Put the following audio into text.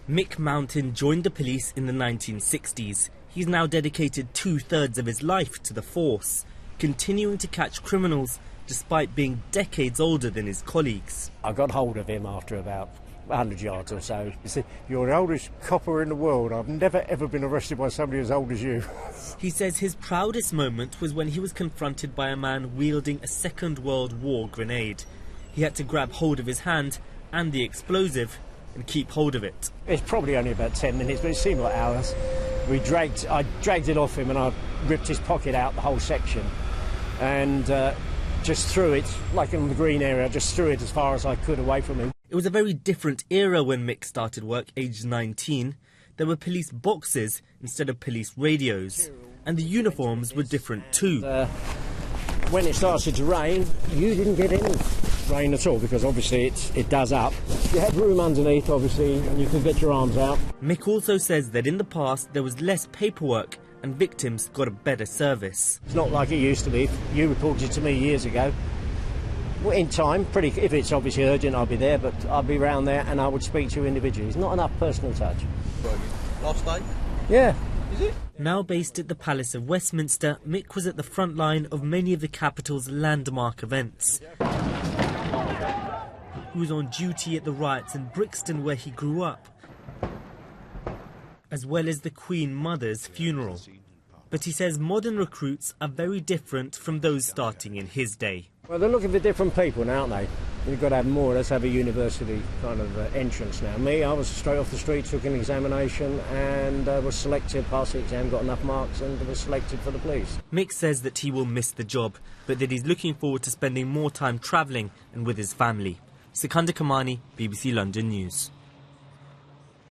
Mick Mountain joined the police in the 1960s. He's now dedicated 2/3 of his life to the force, continuing to catch criminals despite being decades older than his colleagues. I got hold of him after about 100 yards or so. He said, "You're the oldest copper in the world. I've never ever been arrested by somebody as old as you." He says his proudest moment was when he was confronted by a man wielding a Second World War grenade. He had to grab hold of his hand and the explosive and keep hold of it. It's probably only about 10 minutes, but it seemed like hours. I dragged it off him and I ripped his pocket out, the whole section, and just threw it, like in the green area, I just threw it as far as I could away from him. It was a very different era when Mick started work, aged 19. There were police boxes instead of police radios, and the uniforms were different too. When it started to rain, you didn't get any rain at all, because obviously it does up. You had room underneath, obviously, and you could get your arms out. Mick also says that in the past there was less paperwork and victims got a better service. It's not like it used to be. You reported to me years ago. Well, in time, if it's obviously urgent, I'll be there, but I'll be around there and I would speak to you individually. It's not enough personal touch. Last day? Yeah. Is it? Now based at the Palace of Westminster, Mick was at the front line of many of the capital's landmark events. He was on duty at the riots in Brixton where he grew up, as well as the Queen Mother's funeral. But he says modern recruits are very different from those starting in his day. Well, they're looking for different people now, aren't they? You've got to have more. Let's have a university kind of entrance now. Me, I was straight off the street, took an examination and was selected, passed the exam, got enough marks and was selected for the police. Mick says that he will miss the job, but that he's looking forward to spending more time travelling and with his family. Sikandar Kamani, BBC London News.